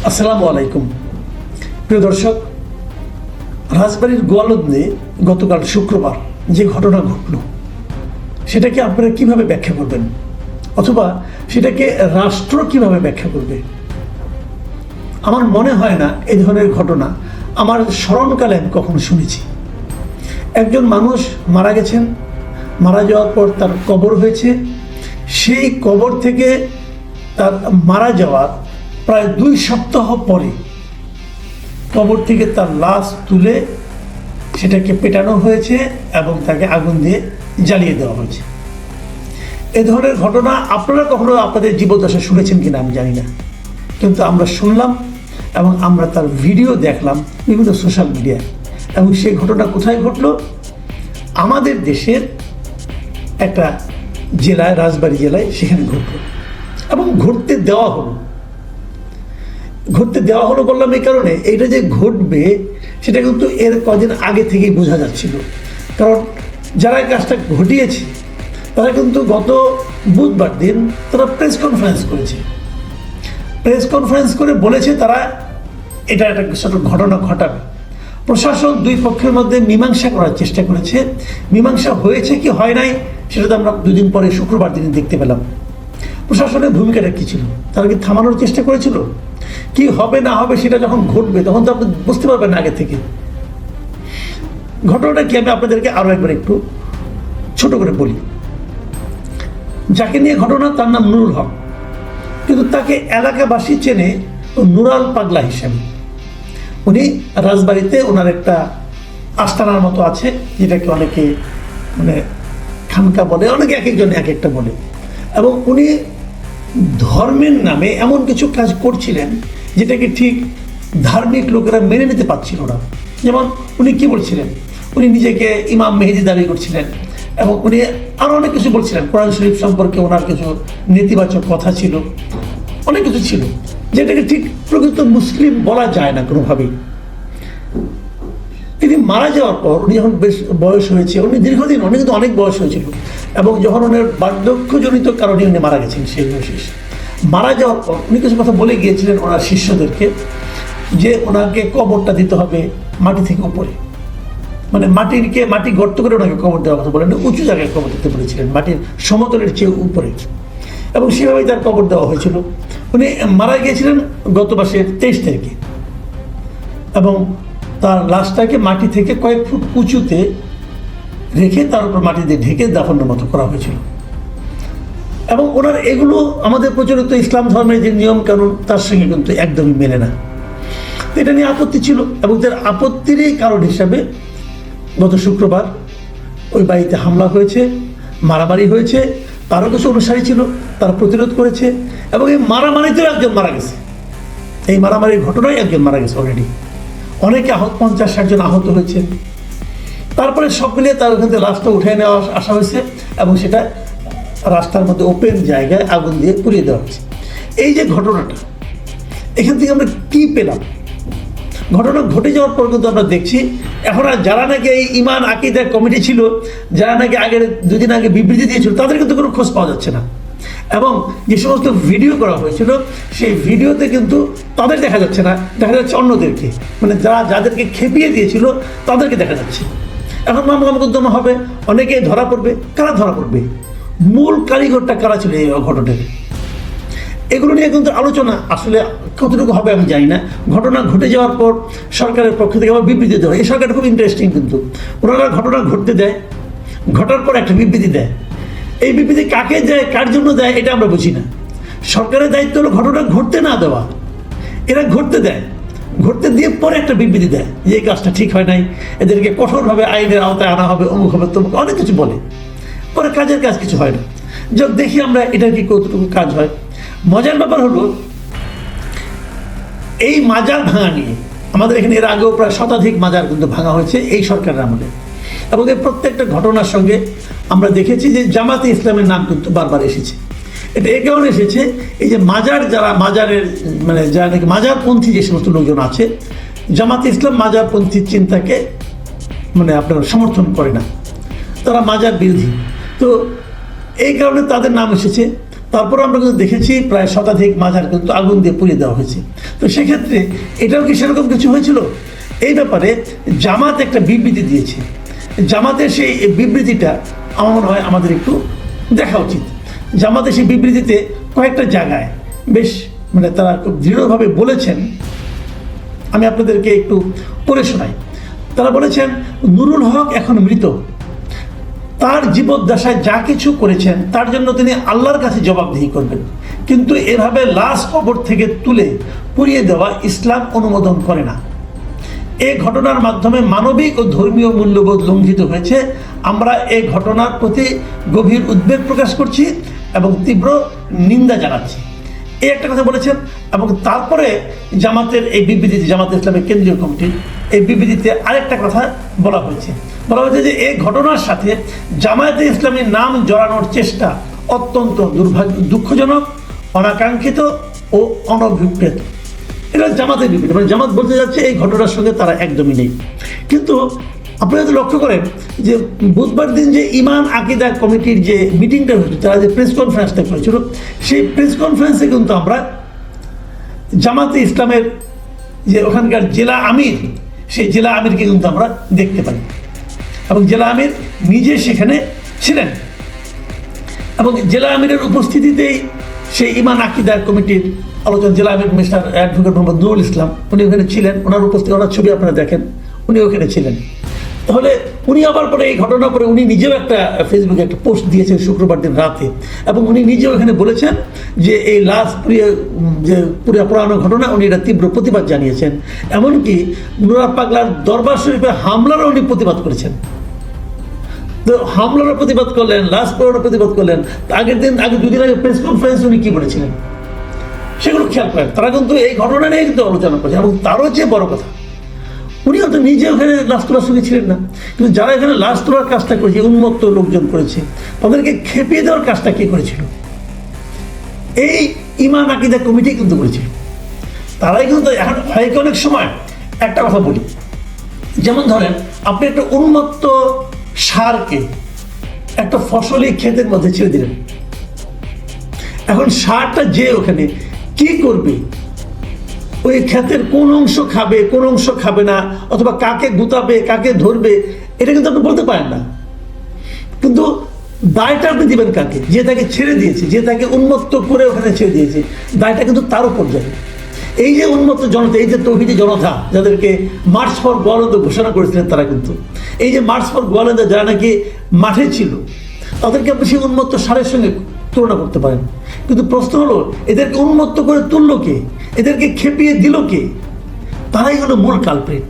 আসসালামু আলাইকুম প্রিয় দর্শক, রাজবাড়ির গোয়ালন্দে গতকাল শুক্রবার যে ঘটনা ঘটল সেটাকে আপনারা কিভাবে ব্যাখ্যা করবেন, অথবা সেটাকে রাষ্ট্র কিভাবে ব্যাখ্যা করবে? আমার মনে হয় না এই ধরনের ঘটনা আমার স্মরণকালে আমি কখনো শুনেছি। একজন মানুষ মারা গেছেন, মারা যাওয়ার পর তার কবর হয়েছে, সেই কবর থেকে তার মারা যাওয়ার প্রায় 2 সপ্তাহ পরে কবর থেকে তার লাশ তুলে সেটাকে পেটানো হয়েছে এবং তাকে আগুন দিয়ে জ্বালিয়ে দেওয়া হয়েছে। এ ধরনের ঘটনা আপনারা কখনো আপনাদের জীবদ্দশায় শুনেছেন কিনা আমি জানি না, কিন্তু আমরা শুনলাম এবং আমরা তার ভিডিও দেখলাম বিভিন্ন সোশ্যাল মিডিয়ায়। এবং সেই ঘটনা কোথায় ঘটল? আমাদের দেশের একটা জেলায়, রাজবাড়ী জেলায় সেখানে ঘটল এবং ঘটতে দেওয়া হলো বললাম এই কারণে, এইটা যে ঘটবে সেটা কিন্তু এর কদিন আগে থেকেই বোঝা যাচ্ছিল। কারণ যারা এই কাজটা ঘটিয়েছে তারা কিন্তু গত বুধবার দিন তারা প্রেস কনফারেন্স করে বলেছে তারা এটা একটা ছোট ঘটনা ঘটাবে। প্রশাসন 2 পক্ষের মধ্যে মীমাংসা করার চেষ্টা করেছে। মীমাংসা হয়েছে কি হয় নাই সেটা তো আমরা 2 দিন পরে শুক্রবার দিনে দেখতে পেলাম। প্রশাসনের ভূমিকাটা কী ছিল? তারা কি থামানোর চেষ্টা করেছিল? কি হবে না হবে সেটা যখন ঘটবে তখন তো আপনি বুঝতে পারবেন না আগে থেকে। ঘটনাটা কি আমি আপনাদেরকে আরও একবার একটু ছোট করে বলি। যাকে নিয়ে ঘটনা তার নাম নুরুল হক, কিন্তু তাকে এলাকাবাসী চেনে নুরাল পাগলা হিসেবে। উনি রাজবাড়িতে ওনার একটা আস্তানার মতো আছে, যেটাকে অনেকে খানকা বলে, অনেকে এক একজন এক একটা বলে। এবং উনি ধর্মের নামে এমন কিছু কাজ করছিলেন যেটাকে ঠিক ধার্মিক লোকেরা মেনে নিতে পারছিল না। যেমন উনি কি বলছিলেন, উনি নিজেকে ইমাম মেহেদি দাবি করছিলেন এবং উনি আরও অনেক কিছু বলছিলেন। কোরআন শরীফ সম্পর্কে ওনার কিছু নেতিবাচক কথা ছিল, অনেক কিছু ছিল যেটাকে ঠিক প্রকৃত মুসলিম বলা যায় না কোনোভাবেই। তিনি মারা যাওয়ার পর উনি যখন বেশ বয়স হয়েছে, উনি দীর্ঘদিন কিন্তু অনেক বয়স হয়েছিল, এবং যখন ওনার বার্ধক্যজনিত কারণে উনি মারা গেছেন, সেই বয়সে মারা যাওয়ার পর উনি কিছু কথা বলে গিয়েছিলেন ওনার শিষ্যদেরকে যে ওনাকে কবরটা দিতে হবে মাটি থেকে উপরে, মাটি গর্ত করে ওনাকে কবর দেওয়ার কথা বলেন, উঁচু জায়গায় কবর দিতে বলেছিলেন, মাটির সমতলের চেয়ে উপরে। এবং সেভাবেই তার কবর দেওয়া হয়েছিল। উনি মারা গিয়েছিলেন গত মাসের 23 তারিখে, এবং তার লাশটাকে মাটি থেকে কয়েক ফুট উঁচুতে রেখে তার উপর মাটি দিয়ে ঢেকে দাফনের মতো করা হয়েছিল। এবং ওনার এগুলো আমাদের প্রচলিত ইসলাম ধর্মের যে নিয়ম কানুন তার সঙ্গে কিন্তু একদমই মেলে না। এটা নিয়ে আপত্তি ছিল, এবং তার আপত্তিরই কারণ হিসাবে গত শুক্রবার ওই বাড়িতে হামলা হয়েছে, মারামারি হয়েছে। তারও কিছু অনুসারী ছিল, তারা প্রতিরোধ করেছে, এবং এই মারামারিতেও একজন মারা গেছে। এই মারামারির ঘটনায় একজন মারা গেছে অলরেডি, অনেকে 50-60 জন আহত হয়েছে। তারপরে সব মিলিয়ে তার ওখান থেকে লাশটা উঠে নেওয়া আসা হয়েছে, এবং সেটা রাস্তার মধ্যে ওপেন জায়গায় আগুন দিয়ে পুড়িয়ে দেওয়া হয়েছে। এই যে ঘটনাটা, এখান থেকে আমরা কী পেলাম? ঘটনা ঘটে যাওয়ার পর কিন্তু আমরা দেখছি এখন আর যারা নাকি এই ইমান আকিদার কমিটি ছিল, যারা নাকি আগের 2 দিন আগে বিবৃতি দিয়েছিল, তাদের কিন্তু কোনো খোঁজ পাওয়া যাচ্ছে না। এবং যে সমস্ত ভিডিও করা হয়েছিল সেই ভিডিওতে কিন্তু তাদের দেখা যাচ্ছে না, দেখা যাচ্ছে অন্যদেরকে, যাদেরকে খেপিয়ে দিয়েছিল তাদেরকে দেখা যাচ্ছে। এখন মামলা মোকদ্দমা হবে, অনেকে ধরা পড়বে। কারা ধরা পড়বে? মূল কারিগরটা কারা ছিল এই ঘটনার? এগুলো নিয়ে কিন্তু আলোচনা আসলে কতটুকু হবে আমি জানি না। ঘটনা ঘটে যাওয়ার পর সরকারের পক্ষ থেকে আবার বিবৃতি দেওয়া, এই সরকারটা খুব ইন্টারেস্টিং। কিন্তু ওনারা ঘটনা ঘটতে দেয়, ঘটার পর একটা বিবৃতি দেয়। এই বিবৃতি কাকে দেয়, কার জন্য দেয়, এটা আমরা বুঝি না। সরকারের দায়িত্ব হলো ঘটনা ঘটতে না দেওয়া, এরা ঘটতে দেয়, ঘটতে দিয়ে পরে একটা বিবৃতি দেয় যে এই কাজটা ঠিক হয় নাই, এদেরকে কঠোরভাবে আইনের আওতায় আনা হবে, অমুক হবে, তমুক, অনেক কিছু বলে। পরে কাজের কাজ কিছু হয় না। যখন দেখি আমরা এটা কি কতটুকু কাজ হয়। মজার ব্যাপার হলো এই মাজার ভাঙা নিয়ে আমাদের এখানে এর আগেও প্রায় 100 মাজার কিন্তু ভাঙা হয়েছে এই সরকারের আমলে, এবং এই প্রত্যেকটা ঘটনার সঙ্গে আমরা দেখেছি যে জামাতে ইসলামের নাম কিন্তু বারবার এসেছে। এটা এই কারণে এসেছে, এই যে যারা মাজারের যারা নাকি মাজারপন্থী যে সমস্ত লোকজন আছে, জামাতে ইসলাম মাজারপন্থী চিন্তাকে আপনার সমর্থন করে না, তারা মাজার বিরোধী। তো এই কারণে তাদের নাম এসেছে। তারপর আমরা কিন্তু দেখেছি প্রায় শতাধিক মাজার কিন্তু আগুন দিয়ে পুড়িয়ে দেওয়া হয়েছে। তো সেক্ষেত্রে এটাও কি সেরকম কিছু হয়েছিল? এই ব্যাপারে জামাত একটা বিবৃতি দিয়েছে। জামাতের সেই বিবৃতিটা আমার মনে হয় আমাদের একটু দেখা উচিত। জামাতের সেই বিবৃতিতে কয়েকটা জায়গায় বেশ তারা খুব দৃঢ়ভাবে বলেছেন, আমি আপনাদেরকে একটু পড়ে শোনাই। তারা বলেছেন, নুরুল হক এখন মৃত, তার জীবদ্দশায় যা কিছু করেছেন তার জন্য তিনি আল্লাহর কাছে জবাবদিহি করবেন, কিন্তু এভাবে লাশ কবর থেকে তুলে পুড়িয়ে দেওয়া ইসলাম অনুমোদন করে না। এই ঘটনার মাধ্যমে মানবিক ও ধর্মীয় মূল্যবোধ লঙ্ঘিত হয়েছে। আমরা এই ঘটনার প্রতি গভীর উদ্বেগ প্রকাশ করছি এবং তীব্র নিন্দা জানাচ্ছি, এই একটা কথা বলেছেন। এবং তারপরে জামাতের এই বিবৃতিতে, জামাত ইসলামের কেন্দ্রীয় কমিটির এই বিবৃতিতে আরেকটা কথা বলা হয়েছে যে এই ঘটনার সাথে জামায়াতে ইসলামীর নাম জড়ানোর চেষ্টা অত্যন্ত দুঃখজনক, অনাকাঙ্ক্ষিত ও অনভিপ্রেত। এটা জামাতের বিবৃতি, জামাত বলতে যাচ্ছে এই ঘটনার সঙ্গে তারা একদমই নেই। কিন্তু আপনারা যদি লক্ষ্য করেন যে বুধবার দিন যে ইমান আকিদা কমিটির যে মিটিংটা হয়েছিল, তারা যে প্রেস কনফারেন্সটা করেছিল, সেই প্রেস কনফারেন্সে কিন্তু আমরা জামাতে ইসলামের যে ওখানকার জেলা আমির, সেই জেলা আমিরকে কিন্তু আমরা দেখতে পাই এবং জেলা আমির নিজে সেখানে ছিলেন এবং জেলা আমিরের উপস্থিতিতেই সেই ইমান আকিদা কমিটির আলোচনা, জেলা আমির মিস্টার অ্যাডভোকেট মোহাম্মদ নুরুল ইসলাম, উনি ওখানে ছিলেন। ওনার উপস্থিতি, ওনার ছবি আপনারা দেখেন, উনি ওখানে ছিলেন। তাহলে উনি আবার পরে এই ঘটনার পরে উনি নিজেও একটা ফেসবুকে একটা পোস্ট দিয়েছেন শুক্রবার দিন রাতে, এবং উনি নিজেও এখানে বলেছেন যে এই লাশ পুড়িয়ে পোড়ানোর ঘটনা উনি এটা তীব্র প্রতিবাদ জানিয়েছেন। এমনকি নুরা পাগলার দরবার শরীফে হামলারও উনি প্রতিবাদ করেছেন। তো হামলারও প্রতিবাদ করলেন, লাশ পোড়ানোর প্রতিবাদ করলেন। আগে দুদিন আগে প্রেস কনফারেন্স উনি কি বলেছিলেন সেগুলো খেয়াল করেন। তারা কিন্তু এই ঘটনা নিয়ে কিন্তু আলোচনা করেছেন এবং তারও চেয়ে বড় কথা, উনি হয়তো নিজে ওখানে লাশ তোলার সঙ্গে ছিলেন না, কিন্তু যারা এখানে লাশ তোলার কাজটা করেছে, উন্মত্ত লোকজন করেছে, তাদেরকে খেপিয়ে দেওয়ার কাজটা কে করেছিল? এই ইমান আকিদা কমিটি কিন্তু করেছিল। তারাই কিন্তু এখন হয় কি অনেক সময় একটা কথা বলি, যেমন ধরেন আপনি একটা উন্মত্ত ষাঁড়কে একটা ফসলি ক্ষেতের মধ্যে ছেড়ে দিলেন। এখন ষাঁড়টা যে ওখানে কি করবে, ওই ক্ষেতের কোন অংশ খাবে, কোন অংশ খাবে না, অথবা কাকে গুতাবে, কাকে ধরবে, এটা কিন্তু আপনি বলতে পারেন না। কিন্তু দায়টা আপনি দিবেন কাকে? যে তাকে ছেড়ে দিয়েছে, যে তাকে উন্মত্ত করে ওখানে ছেড়ে দিয়েছে, দায়টা কিন্তু তার উপর যাবে। এই যে উন্মত্ত জনতা, এই যে তৌহিদি জনতা যাদেরকে মার্চ ফর গোয়ালন্দ ঘোষণা করেছিলেন, তারা কিন্তু এই যে মার্চ ফর গোয়ালন্দ যারা নাকি মাঠে ছিল, তাদেরকে আপনি সেই উন্মত্ত ষাঁড়ের সঙ্গে তুলনা করতে পারেন। কিন্তু প্রশ্ন হলো, এদেরকে উন্মত্ত করে তুললো কে? এদেরকে খেপিয়ে দিল কে? তারাই হলো মূল কালপ্রিট।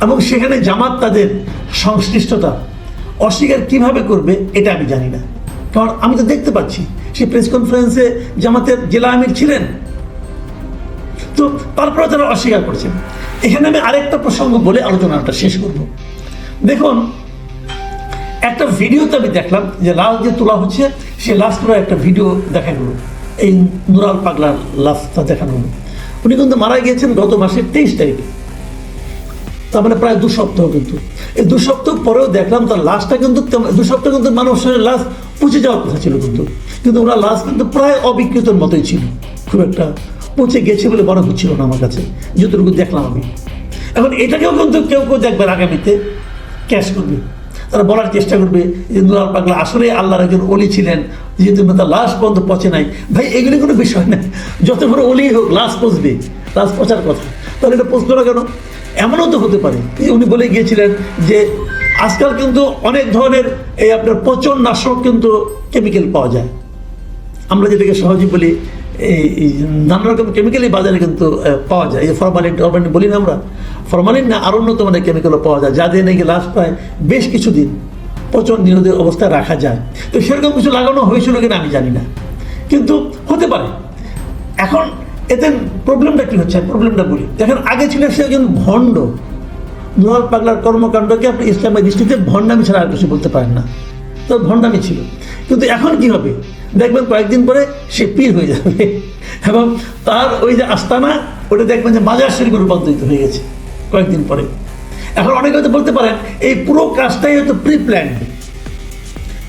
এবং সেখানে জামাত তাদের সংশ্লিষ্টতা অস্বীকার কিভাবে করবে এটা আমি জানি না, কারণ আমি তো দেখতে পাচ্ছি সেই প্রেস কনফারেন্সে জামাতের জেলা আমির ছিলেন। তো তারপরে তারা অস্বীকার করেছেন। এখানে আমি আরেকটা প্রসঙ্গ বলে আলোচনাটা শেষ করব। দেখুন, একটা ভিডিওতে আমি দেখলাম যে লাশ যে তোলা হচ্ছে, সে লাশ তোলার একটা ভিডিও দেখা গেল, এই নুরাল পাগলার লাশটা দেখানো হলো। উনি কিন্তু মারা গিয়েছেন গত মাসের 23 তারিখে, তার মানে প্রায় 2 সপ্তাহ। কিন্তু এই 2 সপ্তাহ পরেও দেখলাম তার লাশটা কিন্তু 2 সপ্তাহ কিন্তু মানুষের লাশ পচে যাওয়ার কথা ছিল, কিন্তু ওনার লাশ কিন্তু প্রায় অবিকৃতর মতোই ছিল, খুব একটা পচে গেছে বলে মনে হচ্ছিল না আমার কাছে, যতটুকু দেখলাম আমি। এখন এটাকেও কিন্তু কেউ কেউ দেখবেন আগামীতে ক্যাশ করবে, তারা বলার চেষ্টা করবে যে নুরাল পাগলা আসলে আল্লাহর একজন অলি ছিলেন, যেহেতু তার লাশ পর্যন্ত পচে নাই। ভাই, এগুলি কোনো বিষয় না, যত বড় অলি হোক লাশ পচবে, লাশ পচার কথা, তাহলে এটা পচলো না কেন? এমনও তো হতে পারে যে উনি বলে গিয়েছিলেন যে আজকাল কিন্তু অনেক ধরনের এই আপনার পচন নাশক কিন্তু কেমিক্যাল পাওয়া যায়, আমরা যেটাকে সহজে বলি এই নানা রকম কেমিক্যালই বাজারে কিন্তু পাওয়া যায়। এই ফরমালিন বলি না আমরা, ফরমালিন না, আরও উন্নত মানের কেমিক্যালও পাওয়া যায়, যা দিয়ে নাকি লাশ প্রায় বেশ কিছুদিন পচন নিরোধী অবস্থায় রাখা যায়। তো সেরকম কিছু লাগানো হয়েছিল কিনা আমি জানি না, কিন্তু হতে পারে। এখন এতে প্রবলেমটা কী হচ্ছে, প্রবলেমটা বলি। দেখেন, আগে ছিল সে একজন ভণ্ড। নুরাল পাগলার কর্মকাণ্ডকে আপনি ইসলামের দৃষ্টিতে ভণ্ডামি ছাড়া আর কিছু বলতে পারেন না, তো ভণ্ডামি ছিল। কিন্তু এখন কি হবে, দেখবেন কয়েকদিন পরে সে পীর হয়ে যাবে এবং তার ওই যে আস্তানা, ওটা দেখবেন যে মাজার শরীফে রূপান্তরিত হয়ে গেছে কয়েকদিন পরে। এখন অনেকে হয়তো বলতে পারেন এই পুরো কাজটাই হয়তো প্রি প্ল্যান্ড,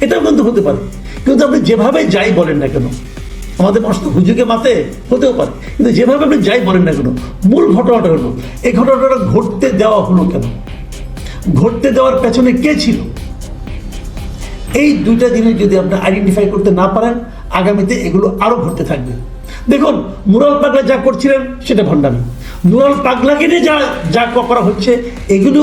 এটাও কিন্তু হতে পারে। কিন্তু আপনি যেভাবে যাই বলেন না কেন, আমাদের মানুষ তো হুজুগে মাতে হতেও পারে, কিন্তু যেভাবে আপনি যাই বলেন না কেন, মূল ঘটনাটা হলো এই ঘটনাটা ঘটতে দেওয়া হলো কেন, ঘটতে দেওয়ার পেছনে কে ছিল? এই দুইটা জিনিস যদি আপনি আইডেন্টিফাই করতে না পারেন, আগামীতে এগুলো আরো ঘটতে থাকবে। দেখুন, নুরাল পাগলা যা করছিলেন সেটা ভণ্ডামি, নুরাল পাগলাকে নিয়ে যা যা করা হচ্ছে এগুলো